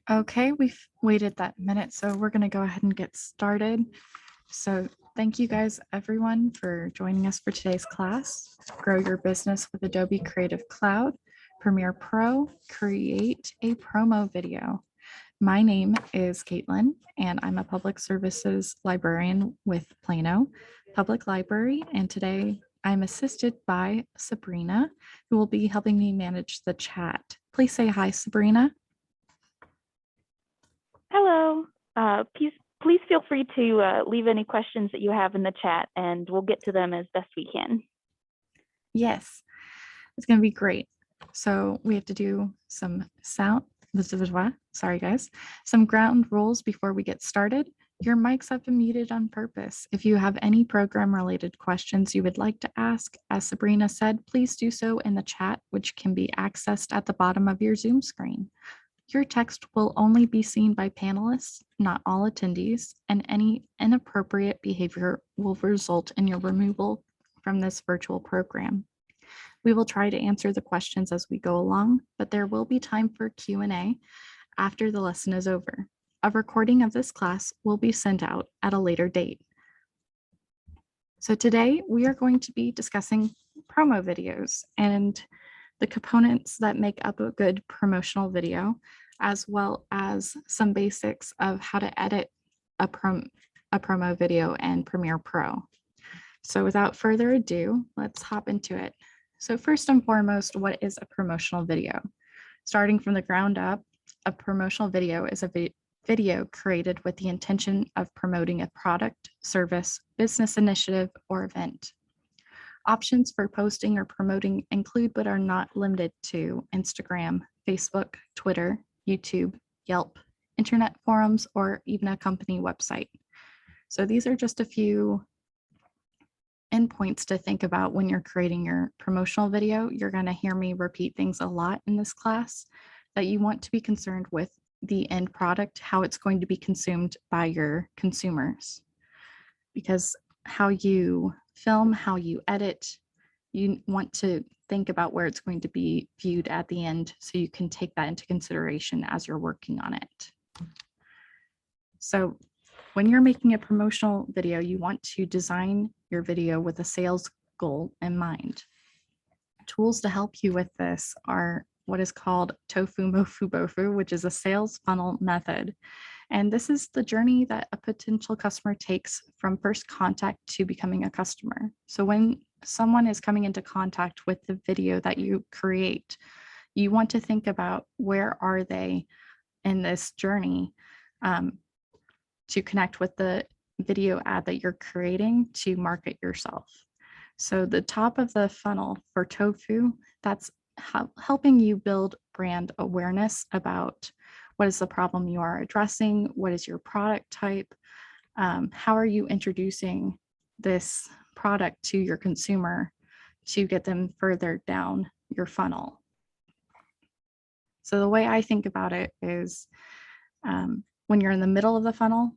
Okay, we've waited that minute, so we're going to go ahead and get started. So thank you guys, everyone, for joining us for today's class. Grow your business with Adobe Creative Cloud, Premiere Pro, create a promo video. My name is Caitlin, and I'm a public services librarian with Plano Public Library. And today I'm assisted by Sabrina, who will be helping me manage the chat. Please say hi, Sabrina. Hello. Please feel free to leave any questions that you have in the chat, and we'll get to them as best we can. Yes, it's going to be great. So we have to do some sorry guys, some ground rules before we get started. Your mics have been muted on purpose. If you have any program related questions you would like to ask, as Sabrina said, please do so in the chat, which can be accessed at the bottom of your Zoom screen. Your text will only be seen by panelists, not all attendees, and any inappropriate behavior will result in your removal from this virtual program. We will try to answer the questions as we go along, but there will be time for Q&A after the lesson is over. A recording of this class will be sent out at a later date. So today we are going to be discussing promo videos and the components that make up a good promotional video, as well as some basics of how to edit a promo video in Premiere Pro. So without further ado, let's hop into it. So first and foremost, what is a promotional video? Starting from the ground up, a promotional video is a video created with the intention of promoting a product, service, business initiative, or event. Options for posting or promoting include but are not limited to Instagram, Facebook, Twitter, YouTube, Yelp, internet forums, or even a company website. So these are just a few endpoints to think about when you're creating your promotional video. You're going to hear me repeat things a lot in this class that you want to be concerned with the end product, how it's going to be consumed by your consumers. Because how you film, how you edit, you want to think about where it's going to be viewed at the end so you can take that into consideration as you're working on it. So when you're making a promotional video, you want to design your video with a sales goal in mind. Tools to help you with this are what is called Tofu Mofu Bofu, which is a sales funnel method. And this is the journey that a potential customer takes from first contact to becoming a customer. So when someone is coming into contact with the video that you create, you want to think about where are they in this journey to connect with the video ad that you're creating to market yourself. So the top of the funnel for Tofu, that's helping you build brand awareness about what is the problem you are addressing, what is your product type, how are you introducing this product to your consumer to get them further down your funnel. So the way I think about it is when you're in the middle of the funnel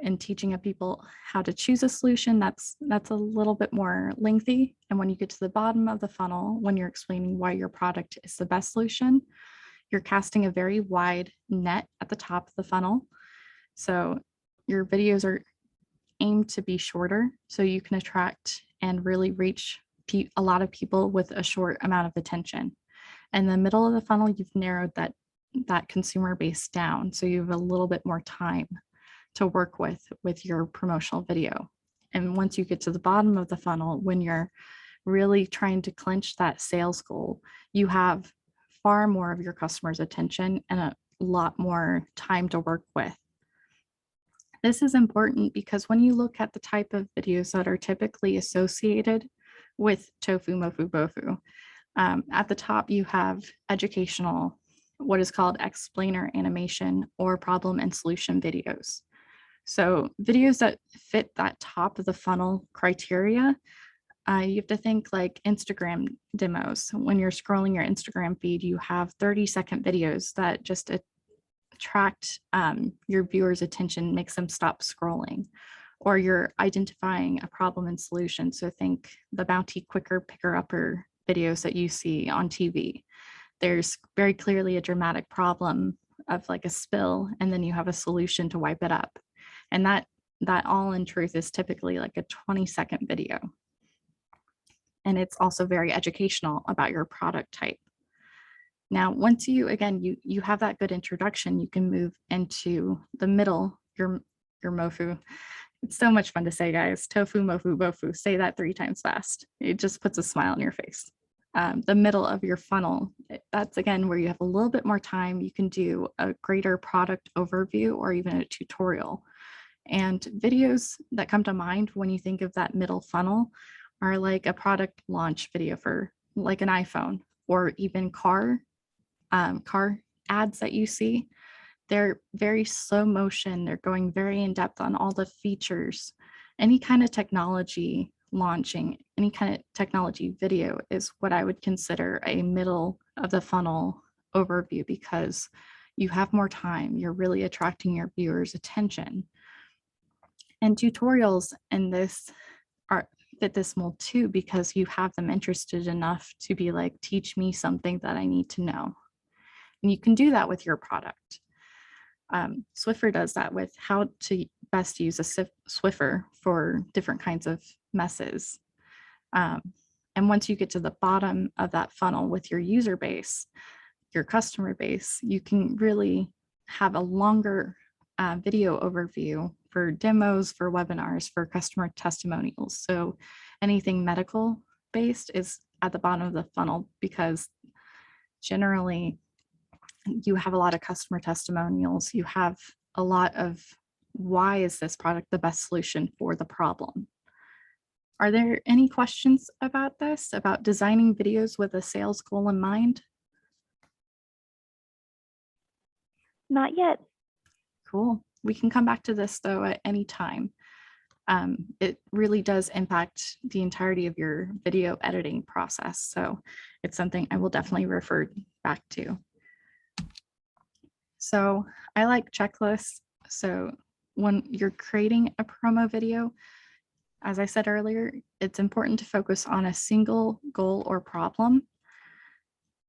and teaching people how to choose a solution, that's a little bit more lengthy. And when you get to the bottom of the funnel, when you're explaining why your product is the best solution, you're casting a very wide net at the top of the funnel. So your videos are aimed to be shorter so you can attract and really reach a lot of people with a short amount of attention. In the middle of the funnel, you've narrowed that consumer base down. So you have a little bit more time to work with your promotional video. And once you get to the bottom of the funnel, when you're really trying to clinch that sales goal, you have far more of your customers' attention and a lot more time to work with. This is important because when you look at the type of videos that are typically associated with Tofu Mofu Bofu, at the top you have educational, what is called explainer animation or problem and solution videos. So videos that fit that top of the funnel criteria, you have to think like Instagram demos. When you're scrolling your Instagram feed, you have 30-second videos that just attract your viewers' attention, makes them stop scrolling. Or you're identifying a problem and solution. So think the Bounty Quicker Picker Upper videos that you see on TV. There's very clearly a dramatic problem of like a spill, and then you have a solution to wipe it up. And that all in truth is typically like a 20-second video. And it's also very educational about your product type. Now, once you, again, you have that good introduction, you can move into the middle, your MOFU. It's so much fun to say, guys. Tofu, MOFU, BOFU. Say that 3 times fast. It just puts a smile on your face. The middle of your funnel, that's again where you have a little bit more time. You can do a greater product overview or even a tutorial. And videos that come to mind when you think of that middle funnel are like a product launch video for like an iPhone, or even car ads that you see. They're very slow motion. They're going very in depth on all the features. Any kind of technology launching, any kind of technology video is what I would consider a middle of the funnel overview, because you have more time. You're really attracting your viewers' attention. And tutorials in this fit this mold too, because you have them interested enough to be like, teach me something that I need to know. And you can do that with your product. Swiffer does that with how to best use a Swiffer for different kinds of messes. And once you get to the bottom of that funnel with your user base, your customer base, you can really have a longer video overview for demos, for webinars, for customer testimonials. So anything medical based is at the bottom of the funnel, because generally you have a lot of customer testimonials. You have a lot of why is this product the best solution for the problem. Are there any questions about this, about designing videos with a sales goal in mind? Not yet. Cool. We can come back to this though at any time. It really does impact the entirety of your video editing process. So it's something I will definitely refer back to. So I like checklists. So when you're creating a promo video, as I said earlier, it's important to focus on a single goal or problem.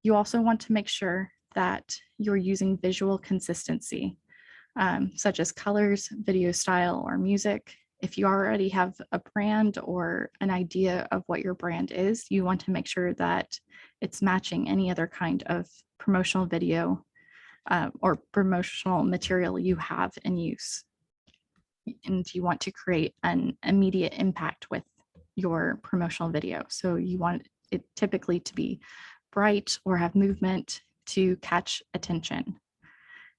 You also want to make sure that you're using visual consistency, such as colors, video style, or music. If you already have a brand or an idea of what your brand is, you want to make sure that it's matching any other kind of promotional video or promotional material you have in use. And you want to create an immediate impact with your promotional video. So you want it typically to be bright or have movement to catch attention.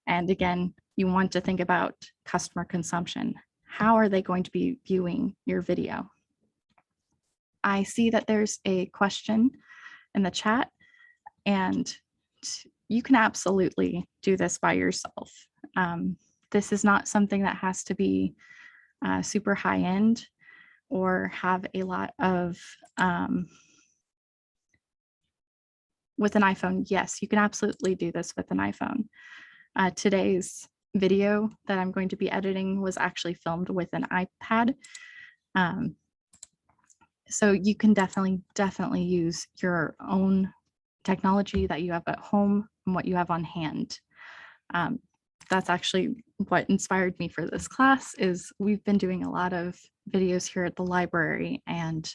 And again, you want to think about customer consumption. How are they going to be viewing your video? I see that there's a question in the chat, and you can absolutely do this by yourself. This is not something that has to be super high end or have a lot of, with an iPhone, yes, you can absolutely do this with an iPhone. Today's video that I'm going to be editing was actually filmed with an iPad. So you can definitely use your own technology that you have at home and what you have on hand. That's actually what inspired me for this class. Is we've been doing a lot of videos here at the library, and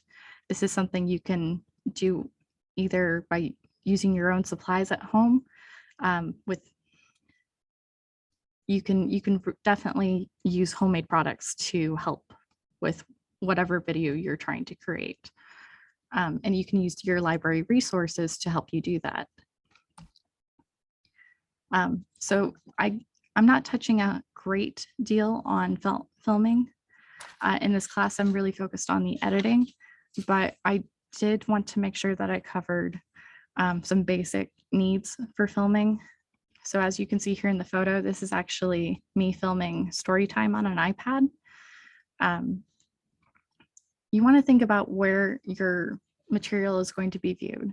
this is something you can do either by using your own supplies at home. You can definitely use homemade products to help with whatever video you're trying to create. And you can use your library resources to help you do that. So I'm not touching a great deal on filming. In this class, I'm really focused on the editing, but I did want to make sure that I covered some basic needs for filming. So as you can see here in the photo, this is actually me filming story time on an iPad. You want to think about where your material is going to be viewed.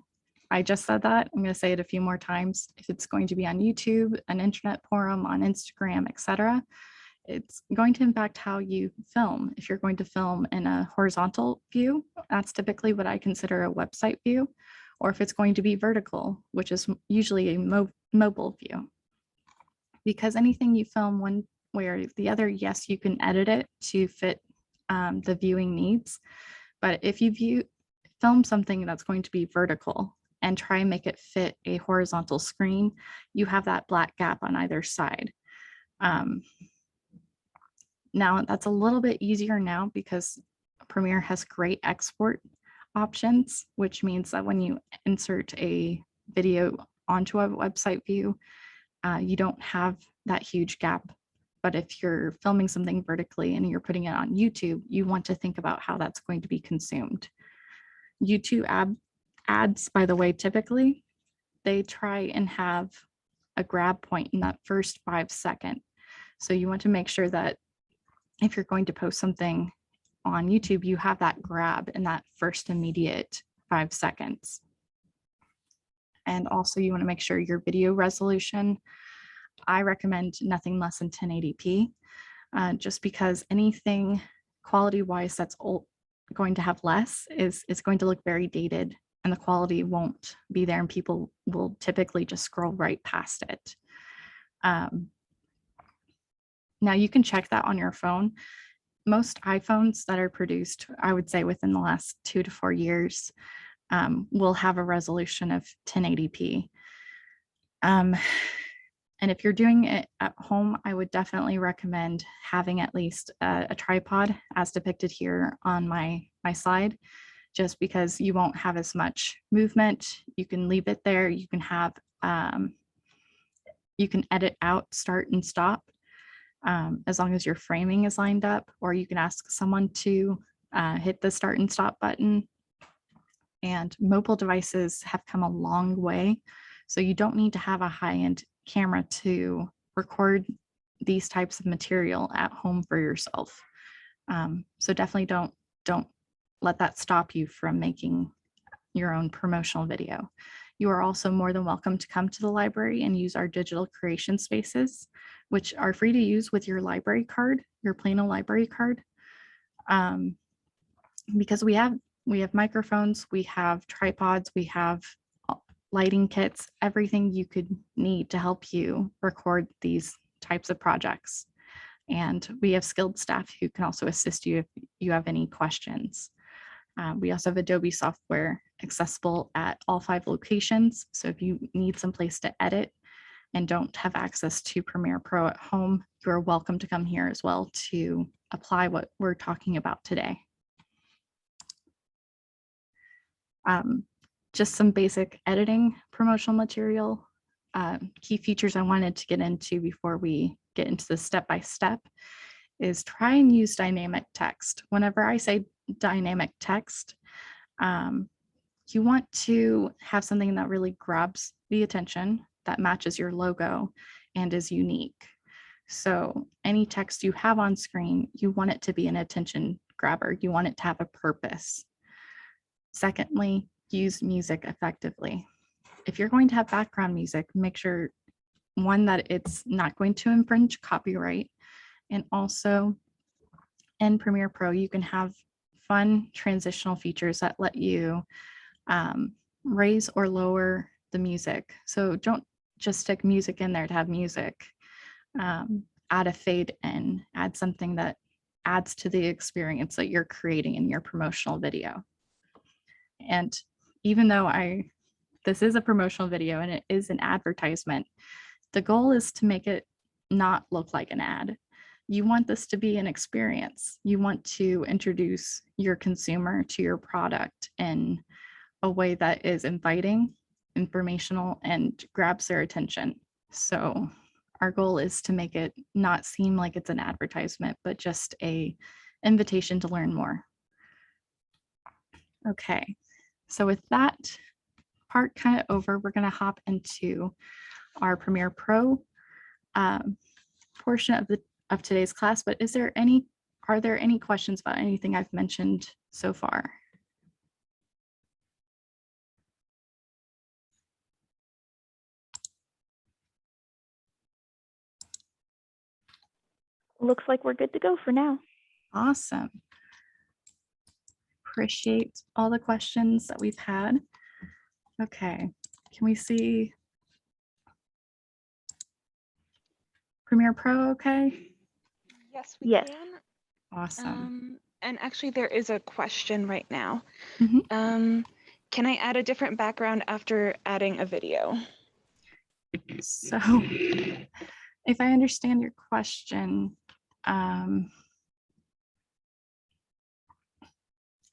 I just said that. I'm going to say it a few more times. If it's going to be on YouTube, an internet forum, on Instagram, etc., it's going to impact how you film. If you're going to film in a horizontal view, that's typically what I consider a website view, or if it's going to be vertical, which is usually a mobile view. because anything you film one way or the other, yes, you can edit it to fit the viewing needs. But if you film something that's going to be vertical and try and make it fit a horizontal screen, you have that black gap on either side. Now that's a little bit easier now because Premiere has great export options, which means that when you insert a video onto a website view, you don't have that huge gap. But if you're filming something vertically and you're putting it on YouTube, you want to think about how that's going to be consumed. YouTube ads, by the way, typically they try and have a grab point in that first 5 seconds. So you want to make sure that if you're going to post something on YouTube, you have that grab in that first immediate 5 seconds. And also you want to make sure your video resolution, I recommend nothing less than 1080p, just because anything quality-wise that's going to have less is going to look very dated and the quality won't be there and people will typically just scroll right past it. Now you can check that on your phone. Most iPhones that are produced, I would say within the last 2 to 4 years, will have a resolution of 1080p. And if you're doing it at home, I would definitely recommend having at least a tripod as depicted here on my slide, just because you won't have as much movement. You can leave it there. You can have, you can edit out start and stop as long as your framing is lined up, or you can ask someone to hit the start and stop button. And mobile devices have come a long way. So you don't need to have a high-end camera to record these types of material at home for yourself. So definitely don't let that stop you from making your own promotional video. You are also more than welcome to come to the library and use our digital creation spaces, which are free to use with your library card, your Plano library card. Because we have microphones, we have tripods, we have lighting kits, everything you could need to help you record these types of projects. And we have skilled staff who can also assist you if you have any questions. We also have Adobe software accessible at all 5 locations. So if you need some place to edit and don't have access to Premiere Pro at home, you are welcome to come here as well to apply what we're talking about today. Just some basic editing promotional material. Key features I wanted to get into before we get into the step-by-step is try and use dynamic text. Whenever I say dynamic text, you want to have something that really grabs the attention, that matches your logo and is unique. So any text you have on screen, you want it to be an attention grabber. You want it to have a purpose. Secondly, use music effectively. If you're going to have background music, make sure, one, that it's not going to infringe copyright. And also in Premiere Pro, you can have fun transitional features that let you raise or lower the music. So don't just stick music in there to have music. Add a fade in, add something that adds to the experience that you're creating in your promotional video. And even though this is a promotional video and it is an advertisement, the goal is to make it not look like an ad. You want this to be an experience. You want to introduce your consumer to your product in a way that is inviting, informational, and grabs their attention. So our goal is to make it not seem like it's an advertisement, but just an invitation to learn more. Okay, so with that part kind of over, we're going to hop into our Premiere Pro portion of today's class. But are there any questions about anything I've mentioned so far? Looks like we're good to go for now. Awesome. Appreciate all the questions that we've had. Okay, can we see? Premiere Pro okay? Yes, we Yes. can. Awesome. And actually, there is a question right now. Mhm. Can I add a different background after adding a video? So if I understand your question, are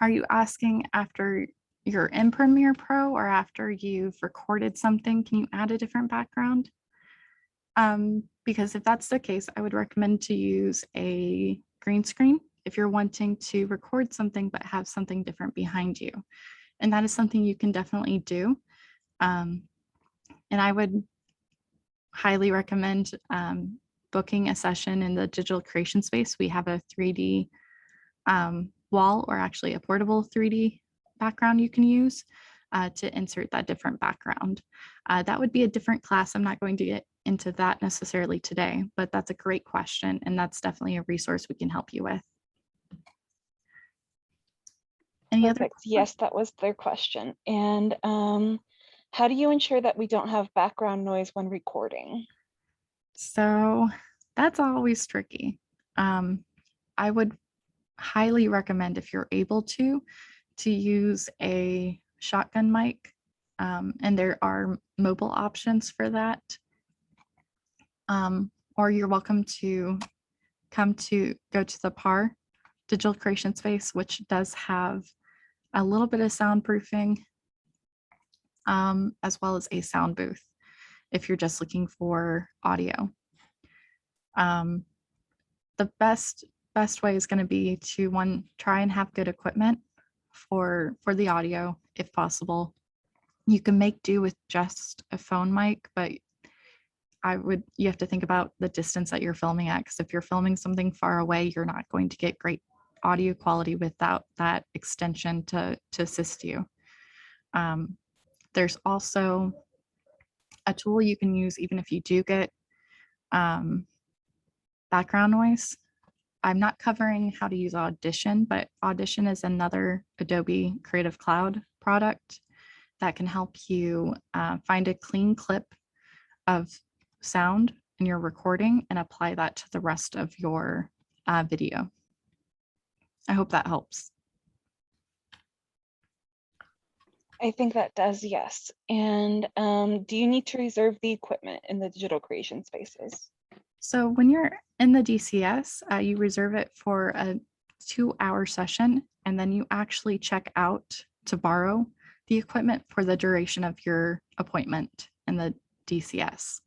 you asking after you're in Premiere Pro or after you've recorded something, can you add a different background? Because if that's the case, I would recommend to use a green screen if you're wanting to record something but have something different behind you. And that is something you can definitely do. And I would highly recommend booking a session in the digital creation space. We have a 3D wall, or actually a portable 3D background you can use to insert that different background. That would be a different class. I'm not going to get into that necessarily today, but that's a great question. And that's definitely a resource we can help you with. Any other? Perfect. Yes, that was their question. And how do you ensure that we don't have background noise when recording? So that's always tricky. I would highly recommend, if you're able to use a shotgun mic. And there are mobile options for that. Or you're welcome to go to the PAR digital creation space, which does have a little bit of soundproofing, as well as a sound booth if you're just looking for audio. The best way is going to be to try and have good equipment for the audio if possible. You can make do with just a phone mic, but you have to think about the distance that you're filming at, because if you're filming something far away, you're not going to get great audio quality without that extension to assist you. There's also a tool you can use even if you do get background noise. I'm not covering how to use Audition, but Audition is another Adobe Creative Cloud product that can help you find a clean clip of sound in your recording and apply that to the rest of your video. I hope that helps. I think that does, yes. And do you need to reserve the equipment in the digital creation spaces? So when you're in the DCS, you reserve it for a 2-hour session, and then you actually check out to borrow the equipment for the duration of your appointment in the DCS.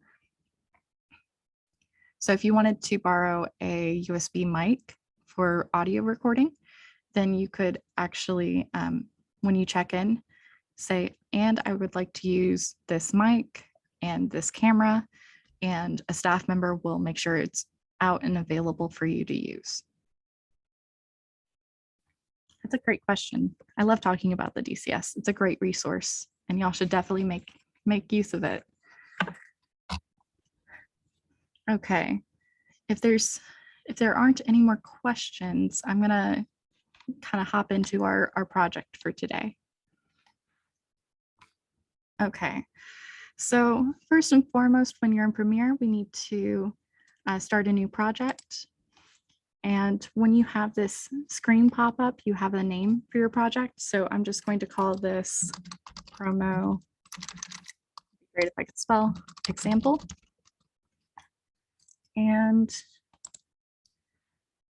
So if you wanted to borrow a USB mic for audio recording, then you could actually, when you check in, say, and I would like to use this mic and this camera, and a staff member will make sure it's out and available for you to use. That's a great question. I love talking about the DCS. It's a great resource, and y'all should definitely make use of it. Okay, if there aren't any more questions, I'm gonna kind of hop into our project for today. Okay, so first and foremost, when you're in Premiere, we need to start a new project. And when you have this screen pop up, you have a name for your project. So I'm just going to call this promo, great if I could spell, example. And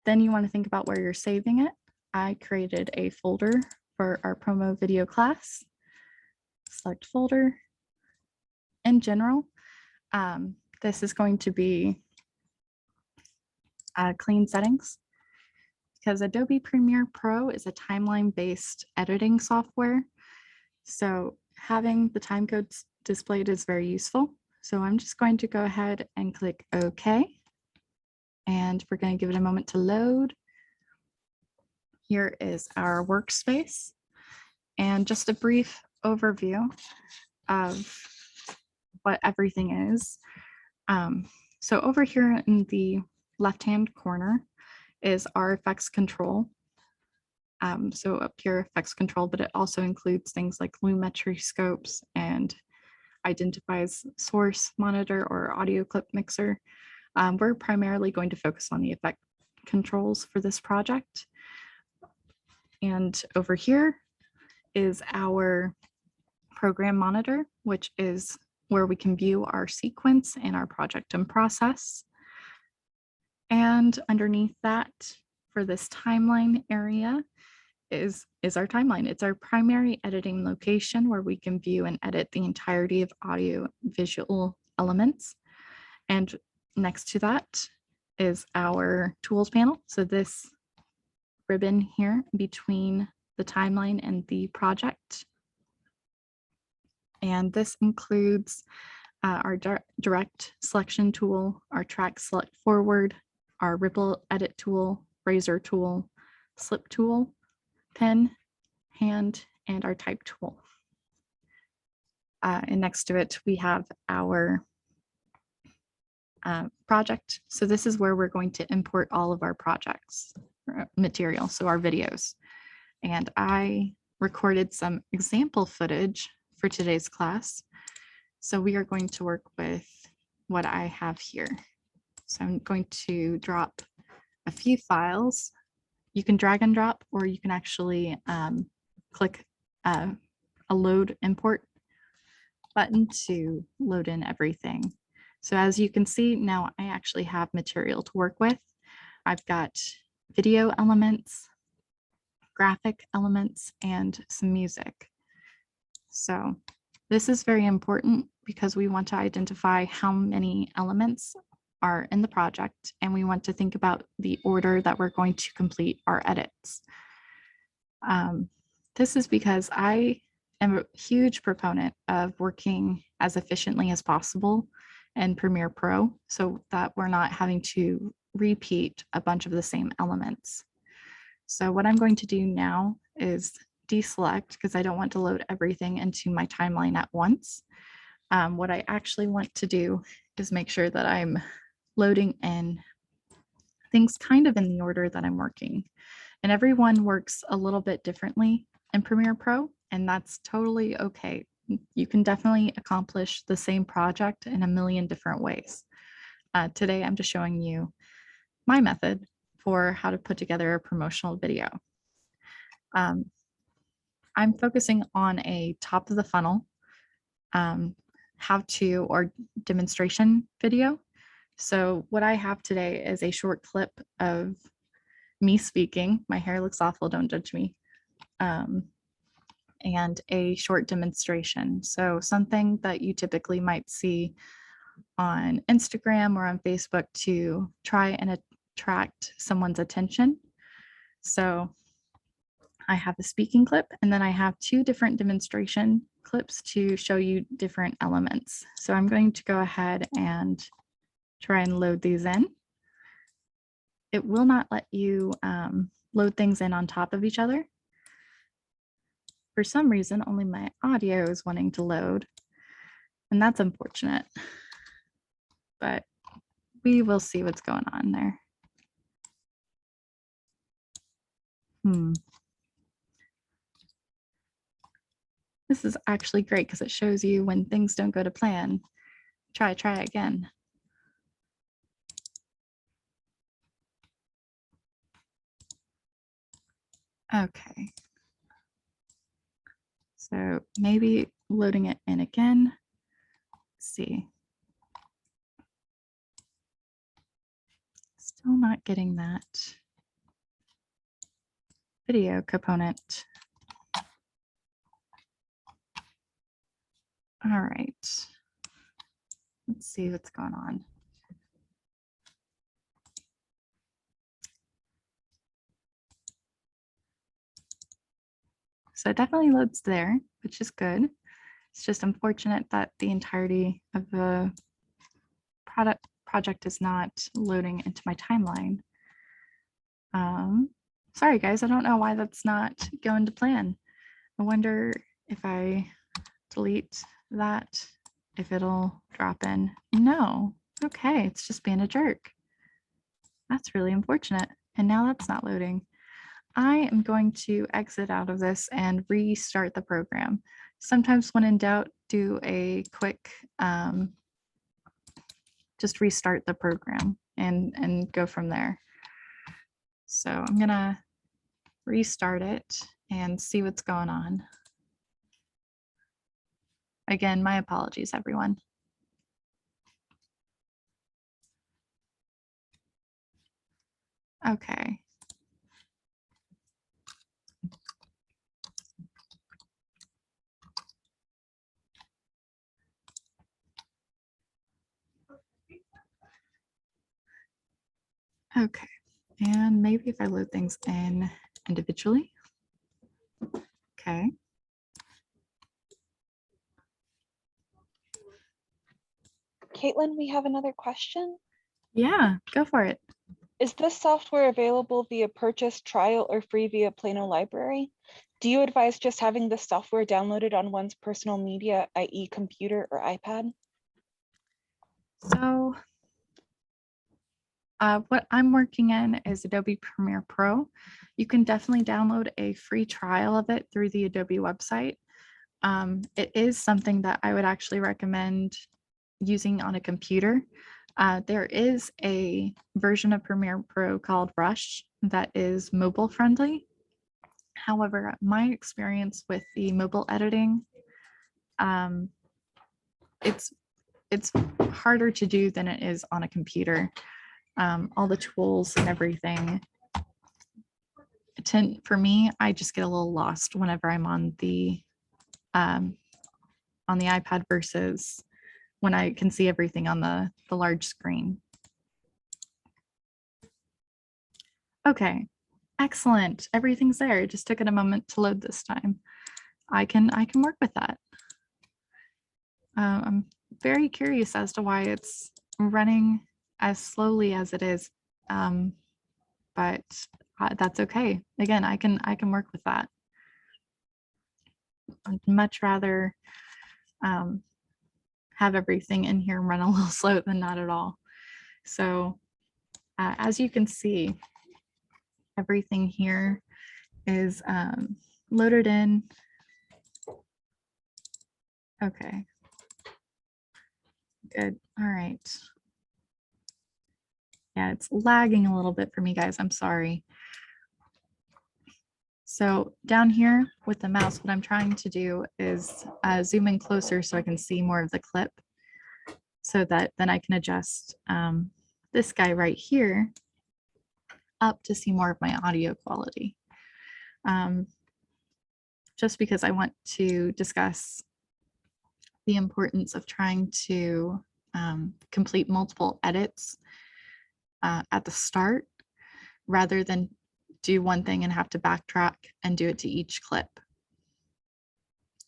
then you want to think about where you're saving it. I created a folder for our promo video class. Select folder. In general, this is going to be clean settings, because Adobe Premiere Pro is a timeline-based editing software. So having the time codes displayed is very useful. So I'm just going to go ahead and click OK. And we're going to give it a moment to load. Here is our workspace. And just a brief overview of what everything is. So over here in the left-hand corner is our effects control. So up here, effects control, but it also includes things like Lumetri scopes and identifies source, monitor, or audio clip mixer. We're primarily going to focus on the effect controls for this project. And over here is our program monitor, which is where we can view our sequence and our project in process. And underneath that, for this timeline area, is our timeline. It's our primary editing location where we can view and edit the entirety of audio visual elements. And next to that is our tools panel. So this ribbon here between the timeline and the project. And this includes our direct selection tool, our track select forward, our ripple edit tool, razor tool, slip tool, pen, hand, and our type tool. And next to it, we have our project. So this is where we're going to import all of our projects material, so our videos. And I recorded some example footage for today's class. So we are going to work with what I have here. So I'm going to drop a few files. You can drag and drop, or you can actually click a load import button to load in everything. So as you can see, now I actually have material to work with. I've got video elements, graphic elements, and some music. So this is very important because we want to identify how many elements are in the project, and we want to think about the order that we're going to complete our edits. This is because I am a huge proponent of working as efficiently as possible in Premiere Pro so that we're not having to repeat a bunch of the same elements. So what I'm going to do now is deselect, because I don't want to load everything into my timeline at once. What I actually want to do is make sure that I'm loading in things kind of in the order that I'm working. And everyone works a little bit differently in Premiere Pro, and that's totally okay. You can definitely accomplish the same project in a million different ways. Today, I'm just showing you my method for how to put together a promotional video. I'm focusing on a top of the funnel how-to or demonstration video. So what I have today is a short clip of me speaking. My hair looks awful, don't judge me. And a short demonstration. So something that you typically might see on Instagram or on Facebook to try and attract someone's attention. So I have a speaking clip, and then I have two different demonstration clips to show you different elements. So I'm going to go ahead and try and load these in. It will not let you load things in on top of each other. For some reason, only my audio is wanting to load, and that's unfortunate, but we will see what's going on there. This is actually great because it shows you when things don't go to plan. Try again. Okay. So maybe loading it in again. Let's see. Still not getting that video component. All right. Let's see what's going on. So it definitely loads there, which is good. It's just unfortunate that the entirety of the project is not loading into my timeline. Sorry guys, I don't know why that's not going to plan. I wonder if I delete that, if it'll drop in. No, okay, it's just being a jerk. That's really unfortunate. And now that's not loading. I am going to exit out of this and restart the program. Sometimes when in doubt, do a quick just restart the program and go from there. So I'm gonna restart it and see what's going on. Again, my apologies, everyone. Okay. Okay, and maybe if I load things in individually. Okay. Caitlin, we have another question. Yeah, go for it. Is this software available via purchase, trial, or free via Plano library? Do you advise just having this software downloaded on one's personal media, i.e. computer or iPad? So what I'm working in is Adobe Premiere Pro. You can definitely download a free trial of it through the Adobe website. It is something that I would actually recommend using on a computer. There is a version of Premiere Pro called Rush that is mobile friendly. However, my experience with the mobile editing, it's harder to do than it is on a computer. All the tools and everything. For me, I just get a little lost whenever I'm on the iPad versus when I can see everything on the large screen. Okay, excellent. Everything's there. It just took it a moment to load this time. I can work with that. I'm very curious as to why it's running as slowly as it is, but that's okay. Again, I can work with that. I'd much rather have everything in here run a little slow than not at all. So as you can see, everything here is loaded in. Okay. Good. All right. Yeah, it's lagging a little bit for me, guys. I'm sorry. So down here with the mouse, what I'm trying to do is zoom in closer so I can see more of the clip, so that then I can adjust this guy right here up to see more of my audio quality. Just because I want to discuss the importance of trying to complete multiple edits at the start, rather than do one thing and have to backtrack and do it to each clip.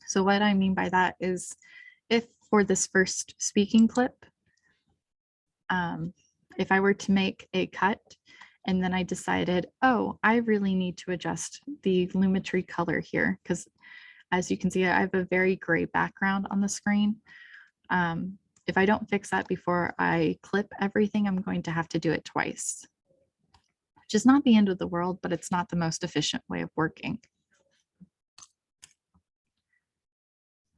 So what I mean by that is, if for this first speaking clip, if I were to make a cut and then I decided, oh, I really need to adjust the Lumetri color here, because as you can see, I have a very gray background on the screen. If I don't fix that before I clip everything, I'm going to have to do it twice, which is not the end of the world, but it's not the most efficient way of working.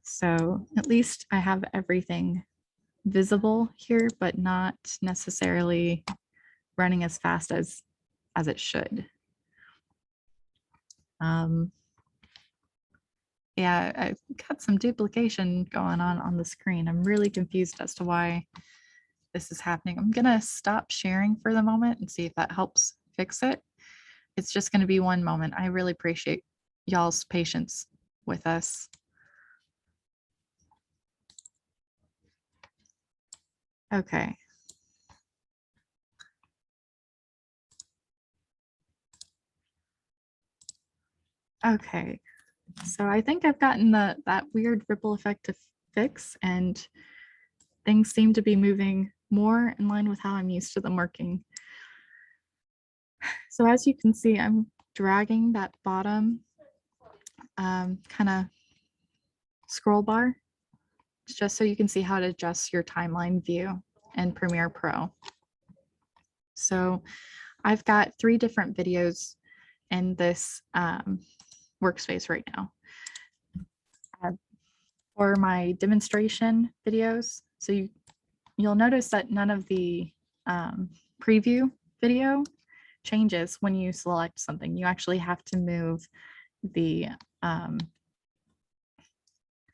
So at least I have everything visible here, but not necessarily running as fast as it should. Yeah, I've got some duplication going on the screen. I'm really confused as to why this is happening. I'm gonna stop sharing for the moment and see if that helps fix it. It's just gonna be one moment. I really appreciate y'all's patience with us. Okay. Okay, so I think I've gotten that weird ripple effect to fix, and things seem to be moving more in line with how I'm used to them working. So as you can see, I'm dragging that bottom kind of scroll bar, just so you can see how to adjust your timeline view in Premiere Pro. So I've got 3 different videos in this workspace right now. For my demonstration videos, so you'll notice that none of the preview video changes when you select something. You actually have to move the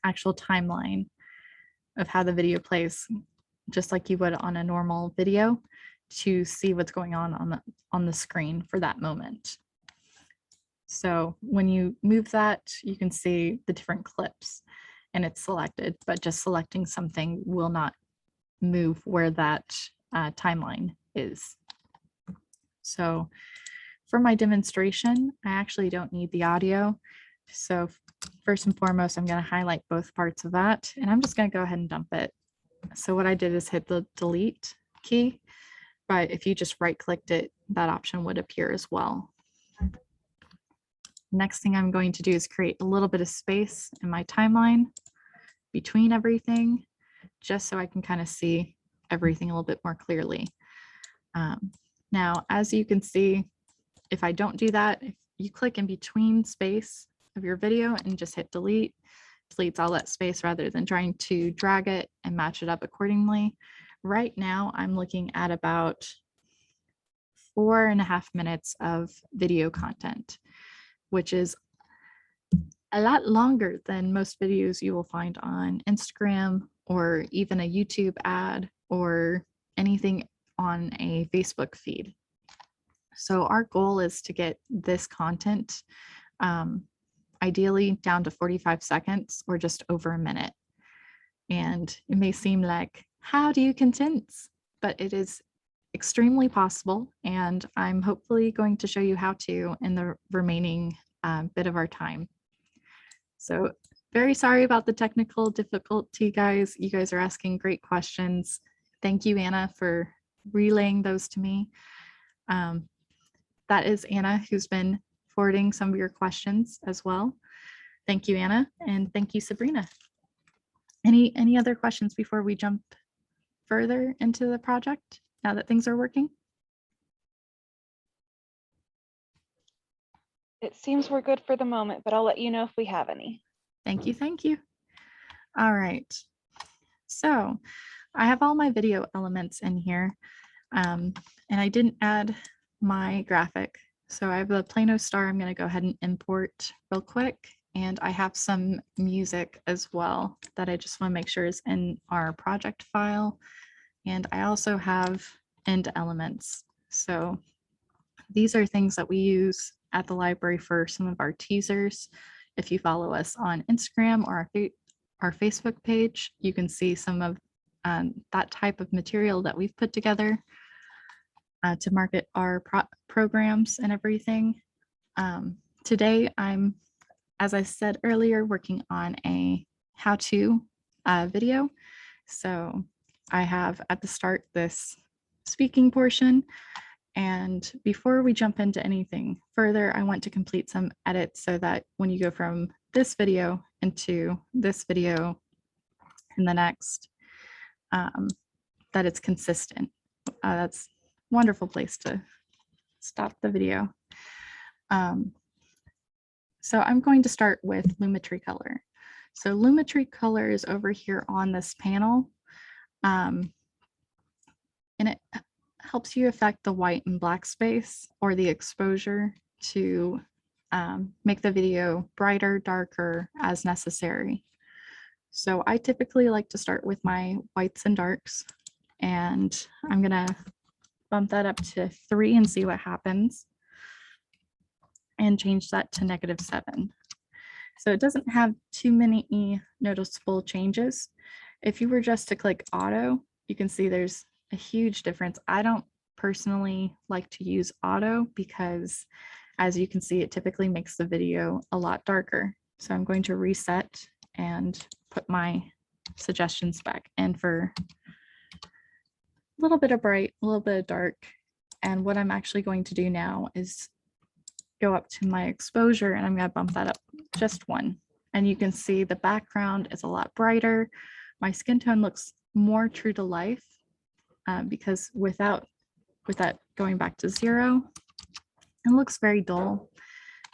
actual timeline of how the video plays, just like you would on a normal video, to see what's going on the screen for that moment. So when you move that, you can see the different clips and it's selected, but just selecting something will not move where that timeline is. So for my demonstration, I actually don't need the audio. So first and foremost, I'm going to highlight both parts of that, and I'm just going to go ahead and dump it. So what I did is hit the delete key, but if you just right clicked it, that option would appear as well. Next thing I'm going to do is create a little bit of space in my timeline between everything, just so I can kind of see everything a little bit more clearly. Now, as you can see, if I don't do that, if you click in between space of your video and just hit delete, deletes all that space rather than trying to drag it and match it up accordingly. Right now, I'm looking at about 4.5 minutes of video content, which is a lot longer than most videos you will find on Instagram or even a YouTube ad or anything on a Facebook feed. So our goal is to get this content ideally down to 45 seconds or just over a minute. And it may seem like, how do you condense? But it is extremely possible. And I'm hopefully going to show you how to in the remaining bit of our time. So very sorry about the technical difficulty, guys. You guys are asking great questions. Thank you, Anna, for relaying those to me. That is Anna, who's been forwarding some of your questions as well. Thank you, Anna, and thank you, Sabrina. Any other questions before we jump further into the project now that things are working? It seems we're good for the moment, but I'll let you know if we have any. Thank you, thank you. All right, so I have all my video elements in here, and I didn't add my graphic. So I have a Plano star I'm going to go ahead and import real quick. And I have some music as well that I just want to make sure is in our project file. And I also have end elements. So these are things that we use at the library for some of our teasers. If you follow us on Instagram or our Facebook page, you can see some of that type of material that we've put together to market our programs and everything. Today, I'm, as I said earlier, working on a how-to video. So I have at the start this speaking portion. And before we jump into anything further, I want to complete some edits so that when you go from this video into this video and the next, that it's consistent. That's a wonderful place to stop the video. So I'm going to start with Lumetri color. So Lumetri color is over here on this panel. And it helps you affect the white and black space or the exposure to make the video brighter, darker as necessary. So I typically like to start with my whites and darks, and I'm gonna bump that up to 3 and see what happens, and change that to -7. So it doesn't have too many noticeable changes. If you were just to click auto, you can see there's a huge difference. I don't personally like to use auto because, as you can see, it typically makes the video a lot darker. So I'm going to reset and put my suggestions back in for a little bit of bright, a little bit of dark. And what I'm actually going to do now is go up to my exposure, and I'm going to bump that up just 1. And you can see the background is a lot brighter. My skin tone looks more true to life because with that going back to 0, it looks very dull.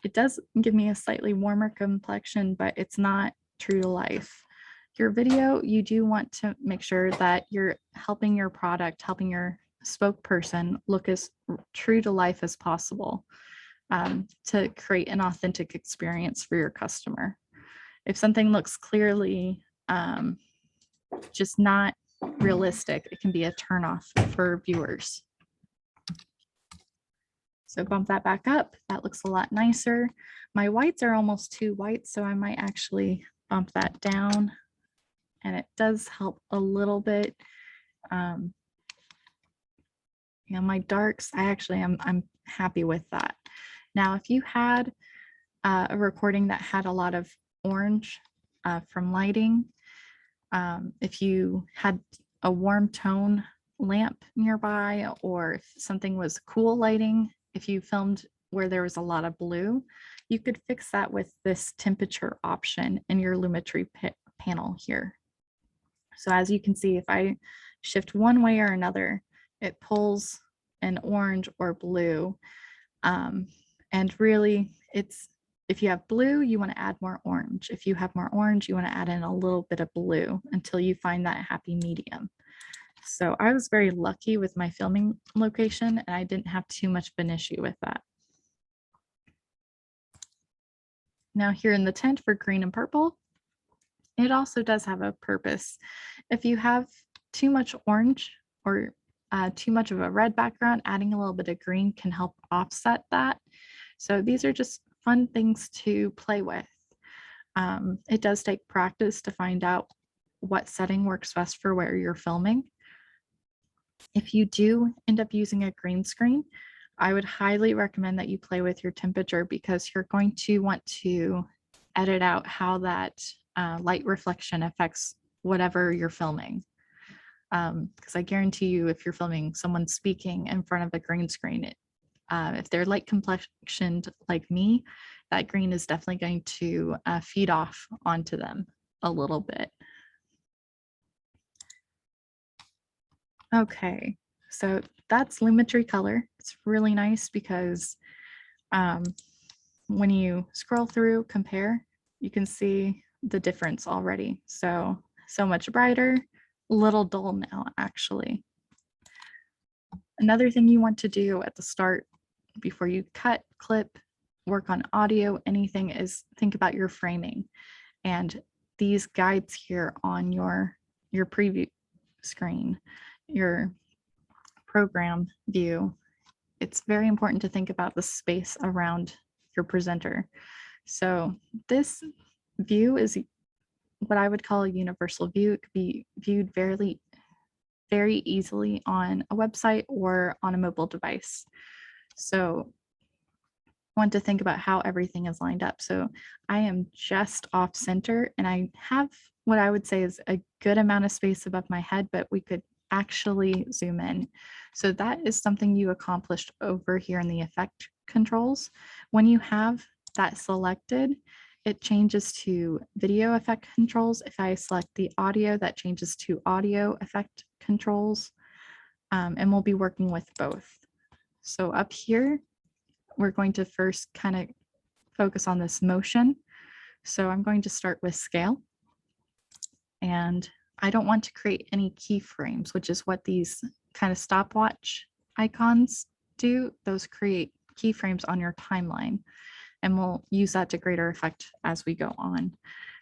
It does give me a slightly warmer complexion, but it's not true to life. your video, you do want to make sure that you're helping your product, helping your spokesperson look as true to life as possible, to create an authentic experience for your customer. If something looks clearly just not realistic, it can be a turnoff for viewers. So bump that back up. That looks a lot nicer. My whites are almost too white, so I might actually bump that down. And it does help a little bit. Yeah, my darks, I'm happy with that. Now, if you had a recording that had a lot of orange from lighting, if you had a warm tone lamp nearby, or if something was cool lighting, if you filmed where there was a lot of blue, you could fix that with this temperature option in your Lumetri panel here. So as you can see, if I shift one way or another, it pulls an orange or blue. And really, if you have blue, you want to add more orange. If you have more orange, you want to add in a little bit of blue until you find that happy medium. So I was very lucky with my filming location, and I didn't have too much of an issue with that. Now here in the tent for green and purple, it also does have a purpose. If you have too much orange or too much of a red background, adding a little bit of green can help offset that. So these are just fun things to play with. It does take practice to find out what setting works best for where you're filming. If you do end up using a green screen, I would highly recommend that you play with your temperature, because you're going to want to edit out how that light reflection affects whatever you're filming. Because I guarantee you, if you're filming someone speaking in front of a green screen, if they're light complexioned like me, that green is definitely going to feed off onto them a little bit. Okay, so that's Lumetri color. It's really nice because when you scroll through, compare, you can see the difference already. So much brighter, a little dull now, actually. Another thing you want to do at the start before you cut, clip, work on audio, anything, is think about your framing. And these guides here on your preview screen, your program view, it's very important to think about the space around your presenter. So this view is what I would call a universal view. It could be viewed very easily on a website or on a mobile device. So I want to think about how everything is lined up. So I am just off center, and I have what I would say is a good amount of space above my head, but we could actually zoom in. So that is something you accomplished over here in the effect controls. When you have that selected, it changes to video effect controls. If I select the audio, that changes to audio effect controls, and we'll be working with both. So up here, we're going to first kind of focus on this motion. So I'm going to start with scale, and I don't want to create any keyframes, which is what these kind of stopwatch icons do. Those create keyframes on your timeline, and we'll use that to greater effect as we go on.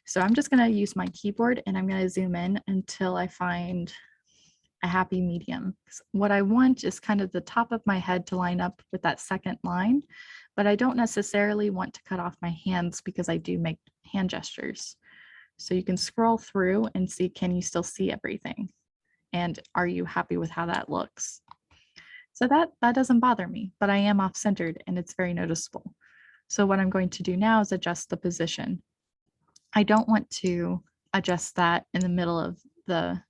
So I'm just going to use my keyboard, and I'm going to zoom in until I find a happy medium. What I want is kind of the top of my head to line up with that second line, but I don't necessarily want to cut off my hands because I do make hand gestures. So you can scroll through and see, can you still see everything? And are you happy with how that looks? So that doesn't bother me, but I am off-centered and it's very noticeable. So what I'm going to do now is adjust the position. I don't want to adjust that in the middle of the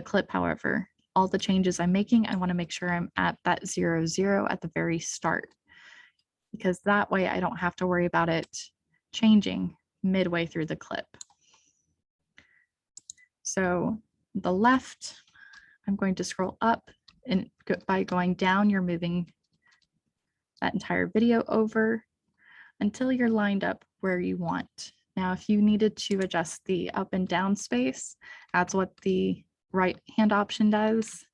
clip, however. All the changes I'm making, I want to make sure I'm at that 0, 0 at the very start, because that way I don't have to worry about it changing midway through the clip. So the left, I'm going to scroll up, and by going down, you're moving that entire video over until you're lined up where you want Now, if you needed to adjust the up and down space, that's what the right hand option does.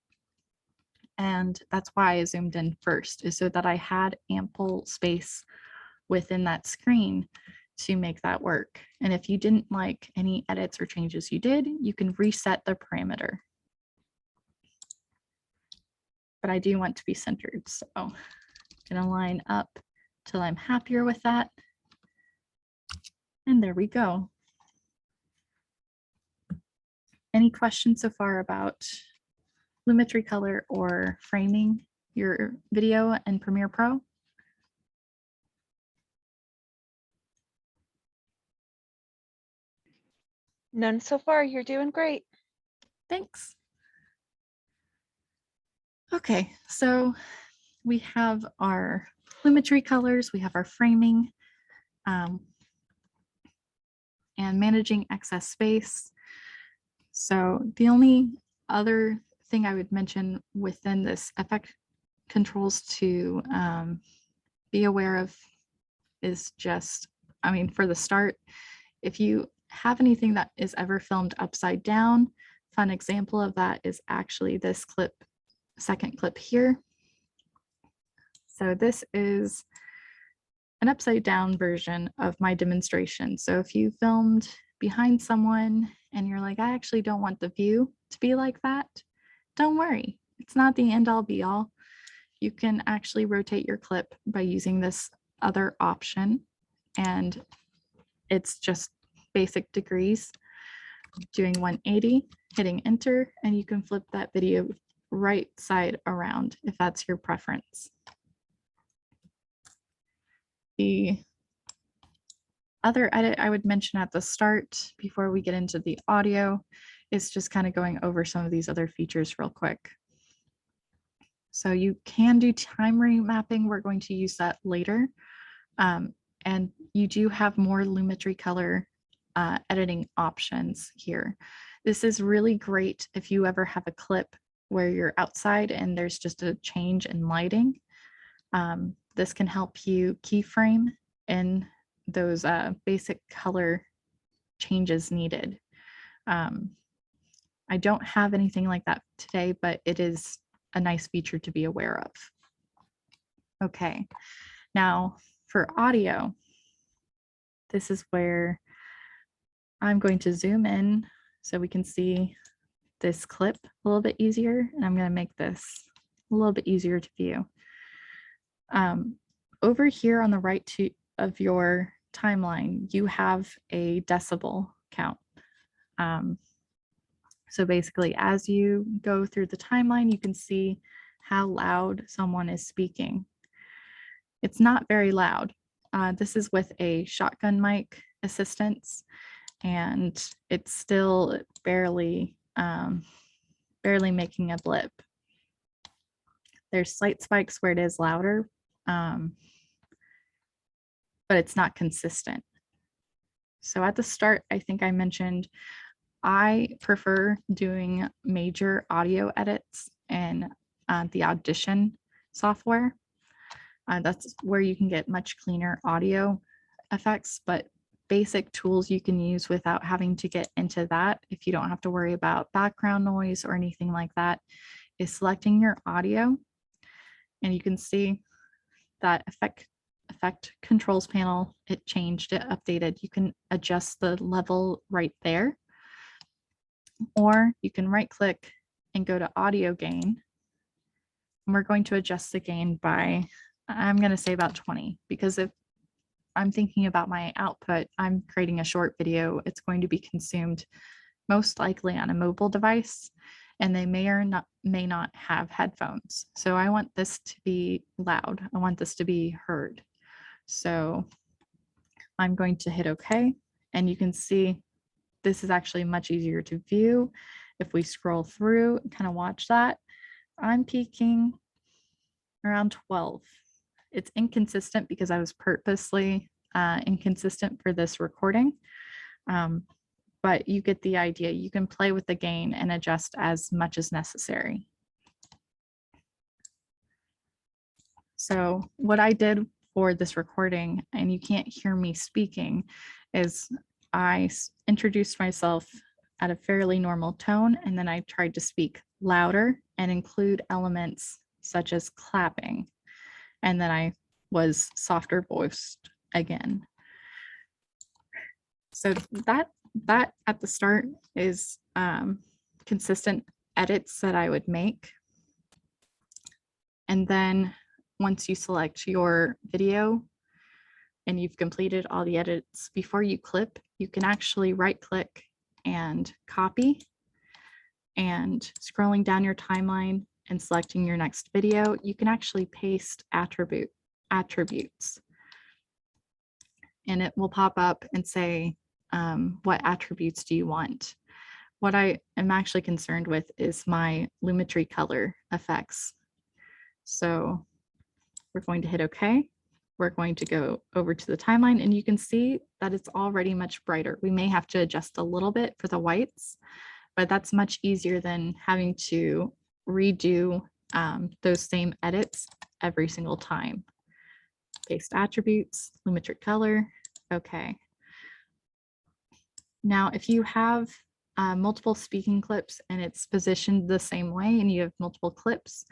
And that's why I zoomed in first, is so that I had ample space within that screen to make that work. And if you didn't like any edits or changes you did, you can reset the parameter. But I do want to be centered, so I'm gonna line up till I'm happier with that. And there we go. Any questions so far about Lumetri color or framing your video in Premiere Pro? None so far. You're doing great. Thanks. Okay, so we have our Lumetri colors, we have our framing, and managing excess space. So the only other thing I would mention within this effect controls to be aware of is just, I mean, for the start, if you have anything that is ever filmed upside down, fun example of that is actually this clip, second clip here. So this is an upside down version of my demonstration. So if you filmed behind someone and you're like, I actually don't want the view to be like that, don't worry. It's not the end all be all. You can actually rotate your clip by using this other option, and it's just basic degrees, doing 180, hitting enter, and you can flip that video right side around if that's your preference. The other edit I would mention at the start before we get into the audio is just kind of going over some of these other features real quick. So you can do time remapping. We're going to use that later. And you do have more Lumetri color editing options here. This is really great if you ever have a clip where you're outside and there's just a change in lighting. This can help you keyframe in those basic color changes needed. I don't have anything like that today, but it is a nice feature to be aware of. Okay, now for audio, this is where I'm going to zoom in so we can see this clip a little bit easier, and I'm going to make this a little bit easier to view. Over here on the right of your timeline, you have a decibel count. So basically, as you go through the timeline, you can see how loud someone is speaking. It's not very loud. This is with a shotgun mic assistance, and it's still barely making a blip. There's slight spikes where it is louder, but it's not consistent. So at the start, I think I mentioned I prefer doing major audio edits in the Audition software. That's where you can get much cleaner audio effects, but basic tools you can use without having to get into that, if you don't have to worry about background noise or anything like that, is selecting your audio. And you can see that effect controls panel, it changed, it updated. You can adjust the level right there, or you can right click and go to audio gain. And we're going to adjust the gain by, I'm going to say about 20, because if I'm thinking about my output, I'm creating a short video, it's going to be consumed most likely on a mobile device, and they may or may not have headphones. So I want this to be loud. I want this to be heard. So I'm going to hit OK, and you can see this is actually much easier to view. If we scroll through and kind of watch that, I'm peaking around 12. It's inconsistent because I was purposely inconsistent for this recording, but you get the idea. You can play with the gain and adjust as much as necessary. So what I did for this recording, and you can't hear me speaking, is introduced myself at a fairly normal tone, and then I tried to speak louder and include elements such as clapping. And then I was softer voiced again. So that at the start is consistent edits that I would make. And then once you select your video and you've completed all the edits, before you clip, you can actually right click and copy, and scrolling down your timeline and selecting your next video, you can actually paste attributes. And it will pop up and say, what attributes do you want? What I am actually concerned with is my Lumetri color effects. So we're going to hit OK. We're going to go over to the timeline, and you can see that it's already much brighter. We may have to adjust a little bit for the whites, but that's much easier than having to redo those same edits every single time. Paste attributes, Lumetri color, OK. Now, if you have multiple speaking clips and it's positioned the same way and you have multiple clips,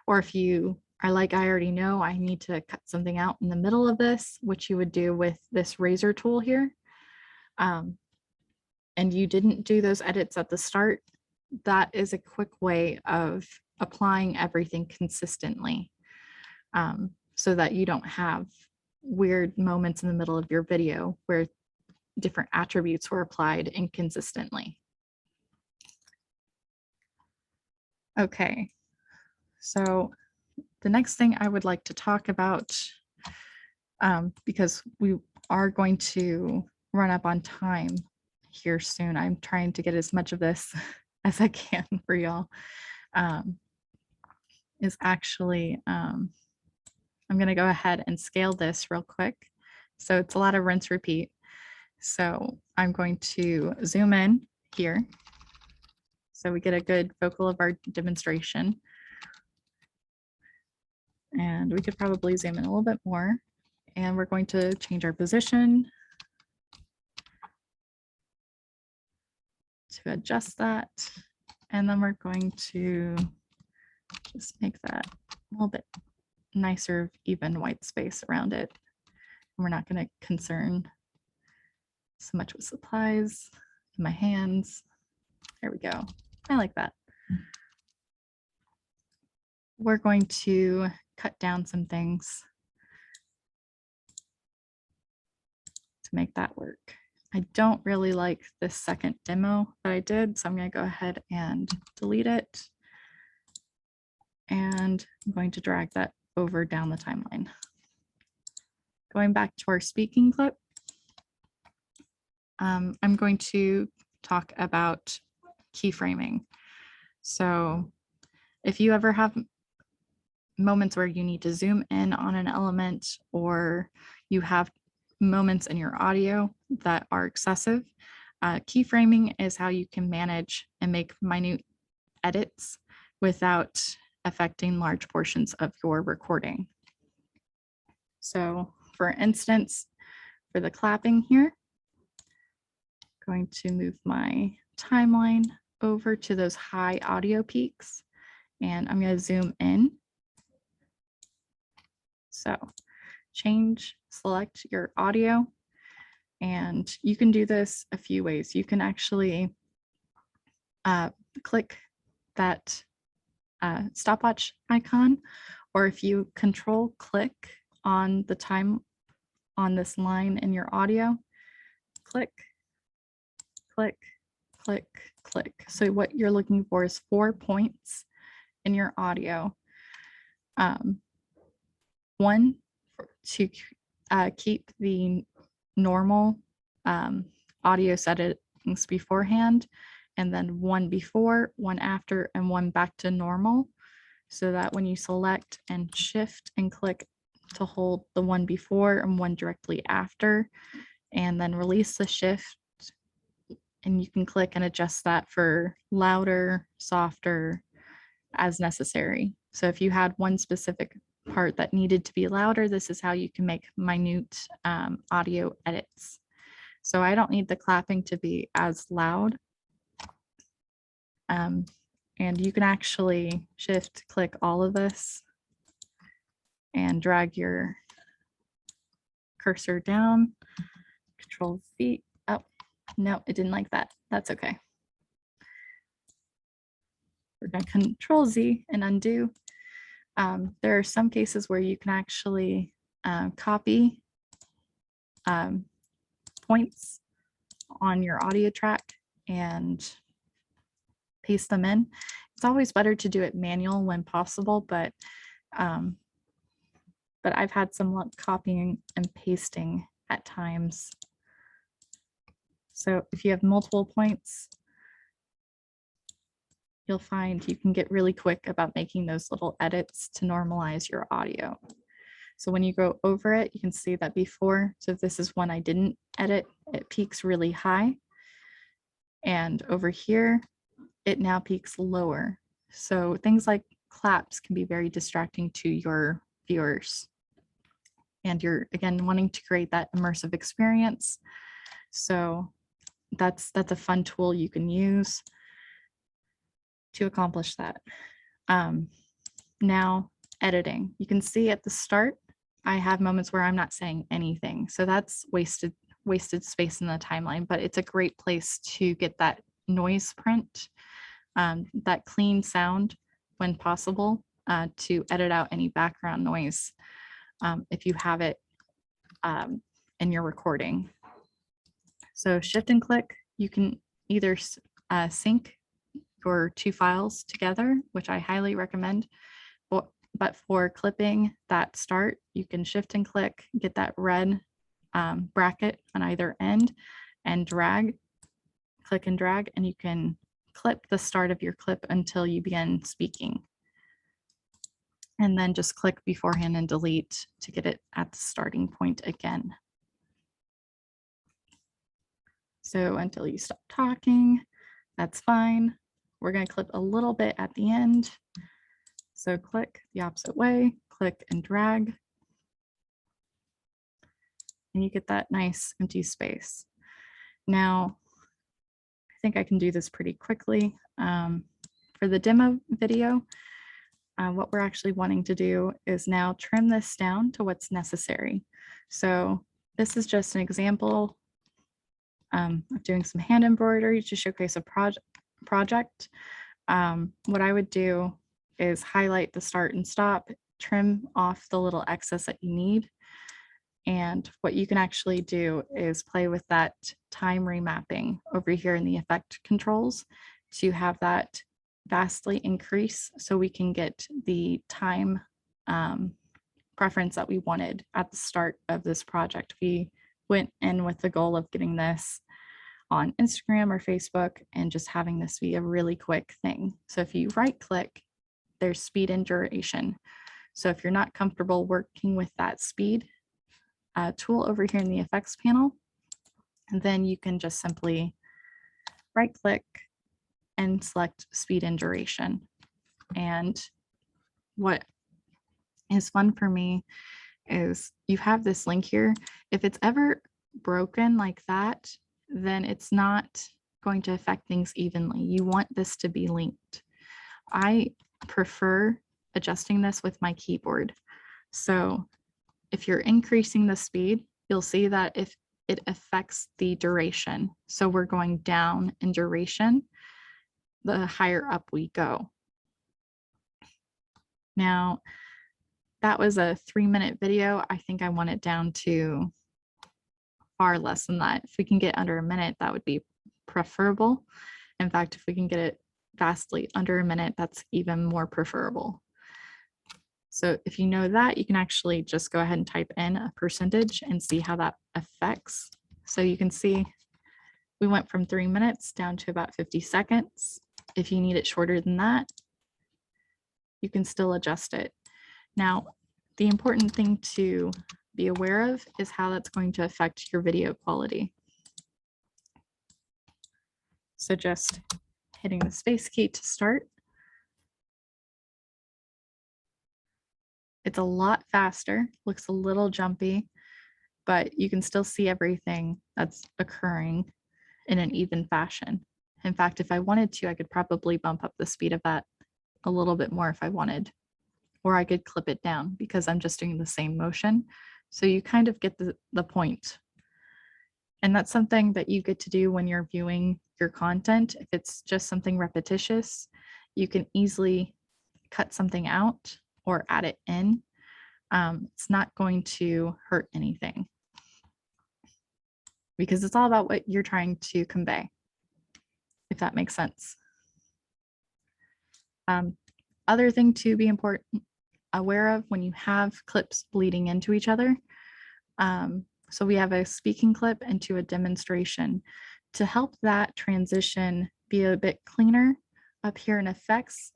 or if you are like, I already know I need to cut something out in the middle of this, which you would do with this razor tool here, and you didn't do those edits at the start, that is a quick way of applying everything consistently, so that you don't have weird moments in the middle of your video where different attributes were applied inconsistently. Okay, so the next thing I would like to talk about, because we are going to run up on time here soon, I'm trying to get as much of this as I can for y'all, is actually, I'm going to go ahead and scale this real quick. So it's a lot of rinse repeat. So I'm going to zoom in here so we get a good focal of our demonstration. And we could probably zoom in a little bit more. And we're going to change our position to adjust that. And then we're going to just make that a little bit nicer, even white space around it. And we're not going to concern so much with supplies in my hands. There we go. I like that. We're going to cut down some things to make that work. I don't really like this second demo that I did, so I'm going to go ahead and delete it. And I'm going to drag that over down the timeline. Going back to our speaking clip, I'm going to talk about keyframing. So if you ever have moments where you need to zoom in on an element, or you have moments in your audio that are excessive, keyframing is how you can manage and make minute edits without affecting large portions of your recording. So for instance, for the clapping here, going to move my timeline over to those high audio peaks, and I'm going to zoom in. So select your audio, and you can do this a few ways. You can actually click that stopwatch icon, or if you control click on the time on this line in your audio, click, click, click, click. So what you're looking for is 4 points in your audio. One to keep the normal audio settings beforehand, and then one before, one after, and one back to normal, so that when you select and shift and click to hold the one before and one directly after, and then release the shift, and you can click and adjust that for louder, softer, as necessary. So if you had one specific part that needed to be louder, this is how you can make minute audio edits. So I don't need the clapping to be as loud. And you can actually shift click all of this and drag your cursor down, Control V. Oh, no, it didn't like that. That's okay. We're going to Control Z and undo. There are some cases where you can actually copy points on your audio track and paste them in. It's always better to do it manual when possible, but I've had some luck copying and pasting at times. So if you have multiple points, you'll find you can get really quick about making those little edits to normalize your audio. So when you go over it, you can see that before, so if this is one I didn't edit, it peaks really high. And over here, it now peaks lower. So things like claps can be very distracting to your viewers. And you're, again, wanting to create that immersive experience. So that's a fun tool you can use to accomplish that. Now, editing. You can see at the start, I have moments where I'm not saying anything. So that's wasted space in the timeline, but it's a great place to get that noise print, that clean sound when possible, to edit out any background noise if you have it in your recording. So shift and click, you can either sync your two files together, which I highly recommend. But for clipping that start, you can shift and click, get that red bracket on either end and drag, click and drag, and you can clip the start of your clip until you begin speaking. And then just click beforehand and delete to get it at the starting point again. So until you stop talking, that's fine. We're going to clip a little bit at the end. So click the opposite way, click and drag. And you get that nice empty space. Now, I think I can do this pretty quickly. For the demo video, what we're actually wanting to do is now trim this down to what's necessary. So this is just an example of doing some hand embroidery to showcase a project. What I would do is highlight the start and stop, trim off the little excess that you need. And what you can actually do is play with that time remapping over here in the effect controls to have that vastly increase so we can get the time preference that we wanted at the start of this project. We went in with the goal of getting this on Instagram or Facebook and just having this be a really quick thing. So if you right click, there's speed and duration. So if you're not comfortable working with that speed tool over here in the effects panel, and then you can just simply right click and select speed and duration. And what is fun for me is you have this link here. If it's ever broken like that, then it's not going to affect things evenly. You want this to be linked. I prefer adjusting this with my keyboard. So if you're increasing the speed, you'll see that if it affects the duration. So we're going down in duration, the higher up we go. Now, that was a 3-minute video. I think I want it down to far less than that. If we can get under a minute, that would be preferable. In fact, if we can get it vastly under a minute, that's even more preferable. So if you know that, you can actually just go ahead and type in a percentage and see how that affects. So you can see we went from 3 minutes down to about 50 seconds. If you need it shorter than that, you can still adjust it. Now, the important thing to be aware of is how that's going to affect your video quality. So just hitting the space key to start. It's a lot faster, looks a little jumpy, but you can still see everything that's occurring in an even fashion. In fact, if I wanted to, I could probably bump up the speed of that a little bit more if I wanted, or I could clip it down because I'm just doing the same motion. So you kind of get the point. And that's something that you get to do when you're viewing your content. If it's just something repetitious, you can easily cut something out or add it in. It's not going to hurt anything because it's all about what you're trying to convey, if that makes sense. Other thing to be aware of when you have clips bleeding into each other. So we have a speaking clip into a demonstration. To help that transition be a bit cleaner, up here in effects,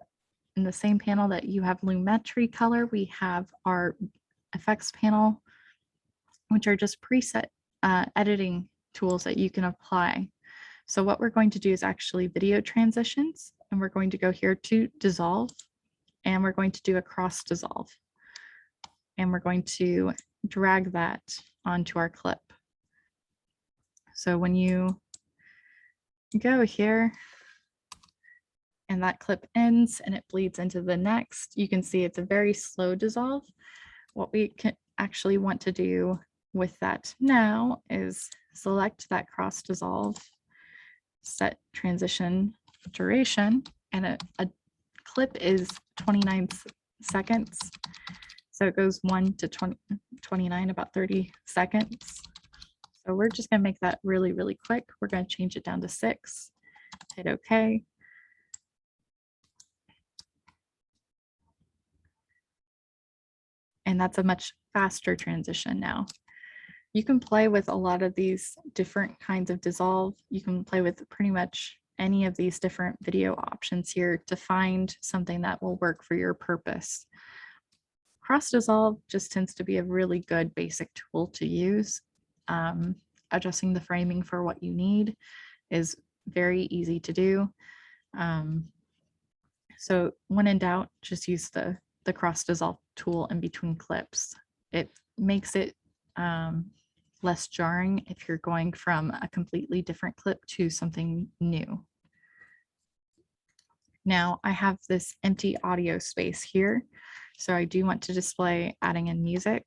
in the same panel that you have Lumetri color, we have our effects panel, which are just preset editing tools that you can apply. So what we're going to do is actually video transitions, and we're going to go here to dissolve, and we're going to do a cross dissolve. And we're going to drag that onto our clip. So when you go here and that clip ends and it bleeds into the next, you can see it's a very slow dissolve. What we can actually want to do with that now is select that cross dissolve, set transition duration, and a clip is 29 seconds. So it goes 1 to 29, about 30 seconds. So we're just going to make that really, really quick. We're going to change it down to 6, hit OK. And that's a much faster transition now. You can play with a lot of these different kinds of dissolve. You can play with pretty much any of these different video options here to find something that will work for your purpose. Cross dissolve just tends to be a really good basic tool to use. Adjusting the framing for what you need is very easy to do. So when in doubt, just use the cross dissolve tool in between clips. It makes it less jarring if you're going from a completely different clip to something new. Now I have this empty audio space here. So I do want to display adding in music.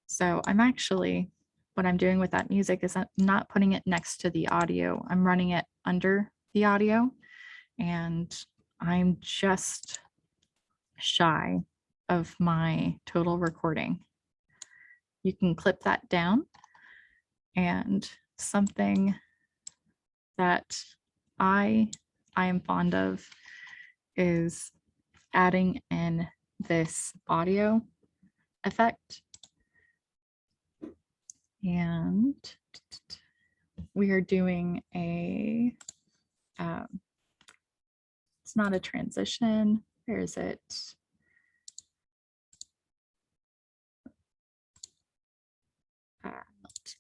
So I'm actually, what I'm doing with that music is I'm not putting it next to the audio. I'm running it under the audio, and I'm just shy of my total recording. You can clip that down, and something that I am fond of is adding in this audio effect. And we are doing a, it's not a transition. Where is it?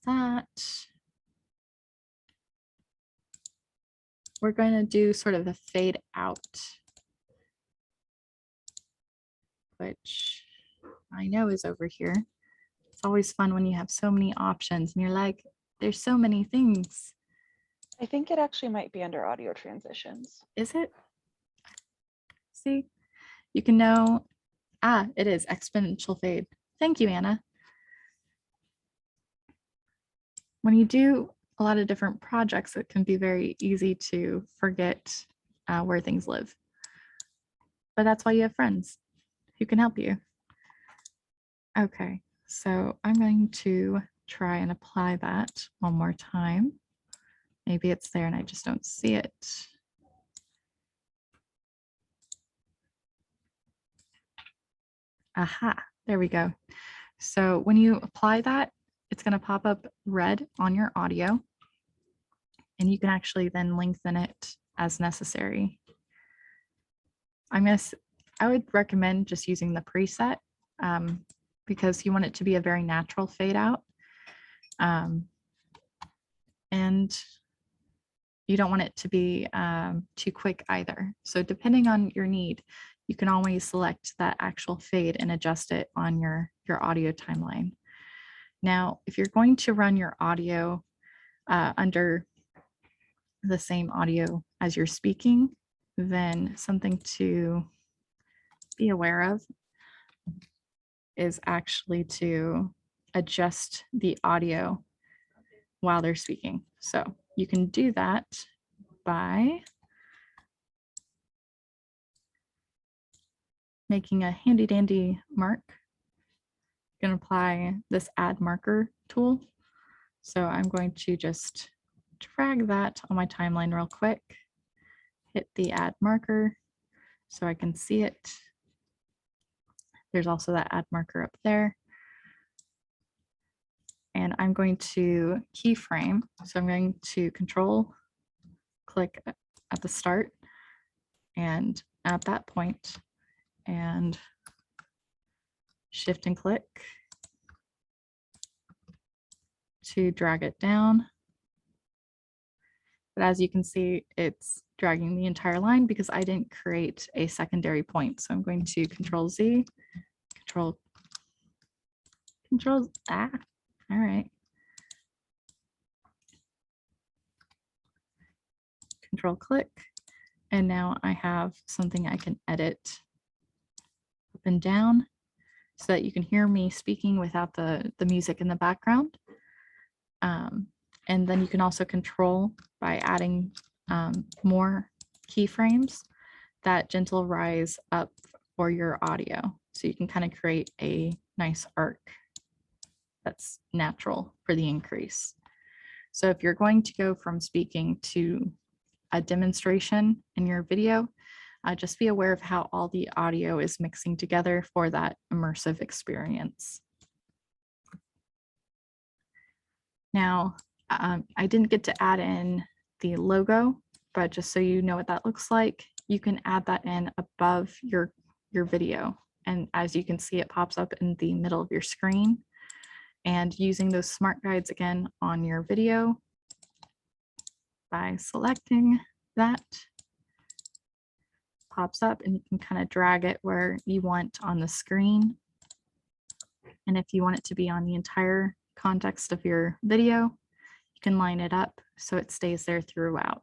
That. We're going to do sort of a fade out, which I know is over here. It's always fun when you have so many options and you're like, there's so many things. I think it actually might be under audio transitions. Is it? See, you can know, it is exponential fade. Thank you, Anna. When you do a lot of different projects, it can be very easy to forget where things live. But that's why you have friends who can help you. Okay, so I'm going to try and apply that one more time. Maybe it's there and I just don't see it. Aha, there we go. So when you apply that, it's going to pop up red on your audio, and you can actually then lengthen it as necessary. I would recommend just using the preset because you want it to be a very natural fade out. And you don't want it to be too quick either. So depending on your need, you can always select that actual fade and adjust it on your audio timeline. Now, if you're going to run your audio under the same audio as you're speaking, then something to be aware of is actually to adjust the audio while they're speaking. So you can do that by making a handy dandy mark. You can apply this add marker tool. So I'm going to just drag that on my timeline real quick, hit the add marker so I can see it. There's also that add marker up there. And I'm going to keyframe. So I'm going to control click at the start and at that point and shift and click to drag it down. But as you can see, it's dragging the entire line because I didn't create a secondary point. So I'm going to Control Z, Control, all right. Control click. And now I have something I can edit up and down so that you can hear me speaking without the music in the background. And then you can also control by adding more keyframes that gentle rise up for your audio. So you can kind of create a nice arc that's natural for the increase. So if you're going to go from speaking to a demonstration in your video, just be aware of how all the audio is mixing together for that immersive experience. Now, I didn't get to add in the logo, but just so you know what that looks like, you can add that in above your video. And as you can see, it pops up in the middle of your screen. And using those smart guides again on your video by selecting that, pops up and you can kind of drag it where you want on the screen. And if you want it to be on the entire context of your video, you can line it up so it stays there throughout.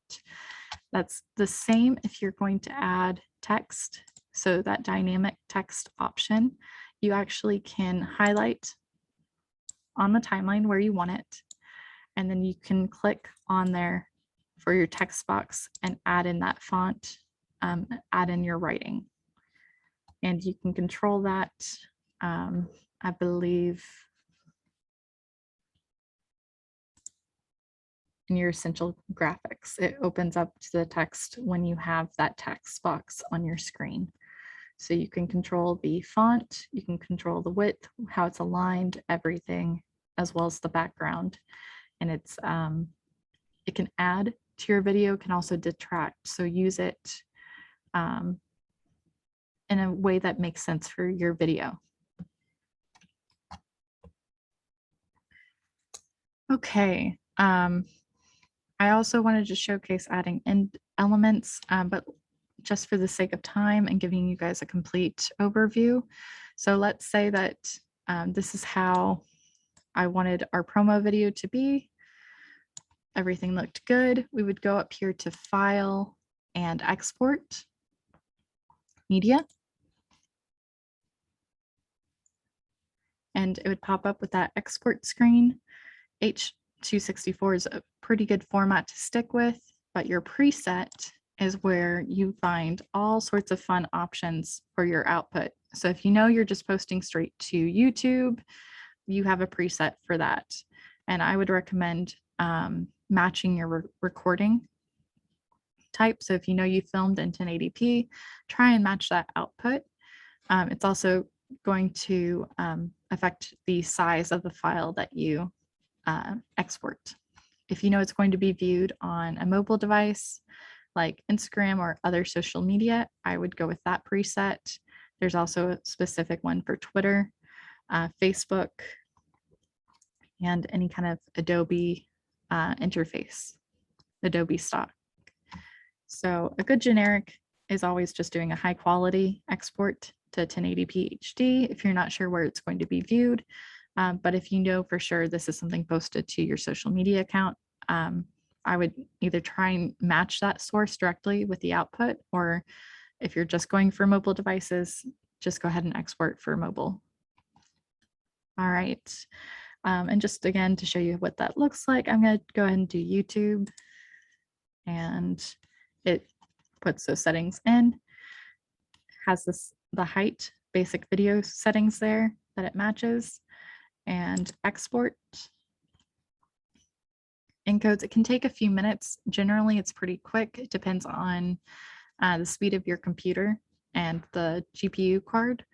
That's the same if you're going to add text. So that dynamic text option, you actually can highlight on the timeline where you want it. And then you can click on there for your text box and add in that font, add in your writing. And you can control that, I believe, in your essential graphics. It opens up to the text when you have that text box on your screen. So you can control the font, you can control the width, how it's aligned, everything, as well as the background. And it's it can add to your video, can also detract. So use it in a way that makes sense for your video. Okay. I also wanted to showcase adding end elements, but just for the sake of time and giving you guys a complete overview. So let's say that this is how I wanted our promo video to be. Everything looked good. We would go up here to File and Export Media. And it would pop up with that export screen. H264 is a pretty good format to stick with, but your preset is where you find all sorts of fun options for your output. So if you know you're just posting straight to YouTube, you have a preset for that. And I would recommend matching your recording type. So if you know you filmed in 1080p, try and match that output. It's also going to affect the size of the file that you export. If you know it's going to be viewed on a mobile device like Instagram or other social media, I would go with that preset. There's also a specific one for Twitter, Facebook, and any kind of Adobe interface, Adobe stock. So a good generic is always just doing a high quality export to 1080p HD if you're not sure where it's going to be viewed. But if you know for sure this is something posted to your social media account, I would either try and match that source directly with the output, or if you're just going for mobile devices, just go ahead and export for mobile. All right. And just again, to show you what that looks like, I'm going to go ahead and do YouTube, and it puts those settings in, has the height, basic video settings there that it matches, and export encodes. It can take a few minutes. Generally, it's pretty quick. It depends on the speed of your computer and the GPU card,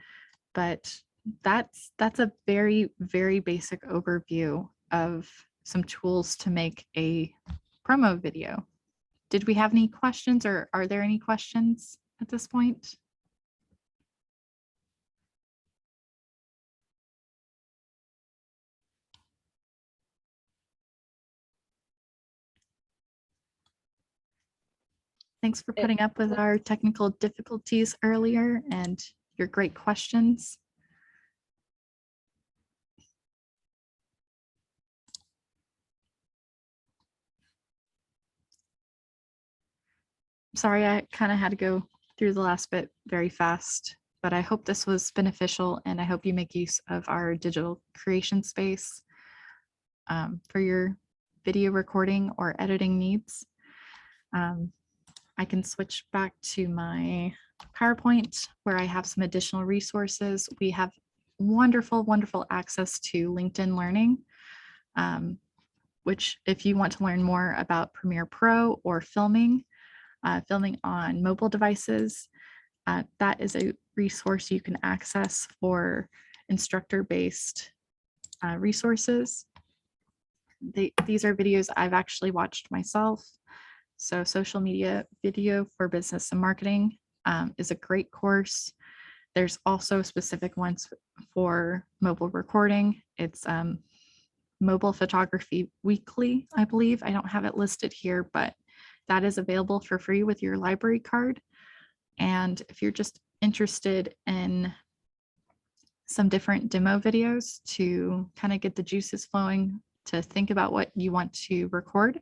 but that's a very, very basic overview of some tools to make a promo video. Did we have any questions, or are there any questions at this point? Thanks for putting up with our technical difficulties earlier and your great questions. Sorry, I kind of had to go through the last bit very fast, but I hope this was beneficial, and I hope you make use of our digital creation space for your video recording or editing needs. I can switch back to my PowerPoint where I have some additional resources. We have wonderful, wonderful access to LinkedIn Learning, which if you want to learn more about Premiere Pro or filming on mobile devices, that is a resource you can access for instructor-based resources. These are videos I've actually watched myself. So social media video for business and marketing is a great course. There's also specific ones for mobile recording. It's Mobile Photography Weekly, I believe. I don't have it listed here, but that is available for free with your library card. And if you're just interested in some different demo videos to kind of get the juices flowing, to think about what you want to record,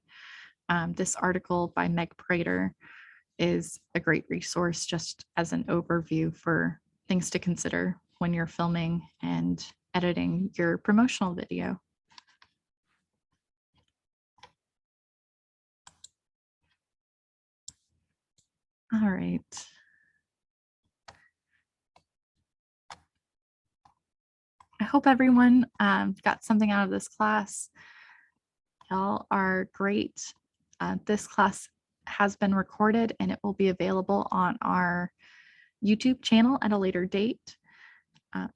this article by Meg Prater is a great resource just as an overview for things to consider when you're filming and editing your promotional video. All right. I hope everyone got something out of this class. Y'all are great. This class has been recorded and it will be available on our YouTube channel at a later date.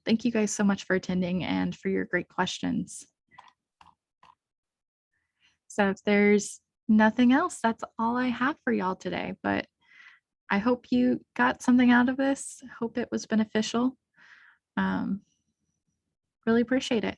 Thank you guys so much for attending and for your great questions. So if there's nothing else, that's all I have for y'all today, but I hope you got something out of this. Hope it was beneficial. Really appreciate it.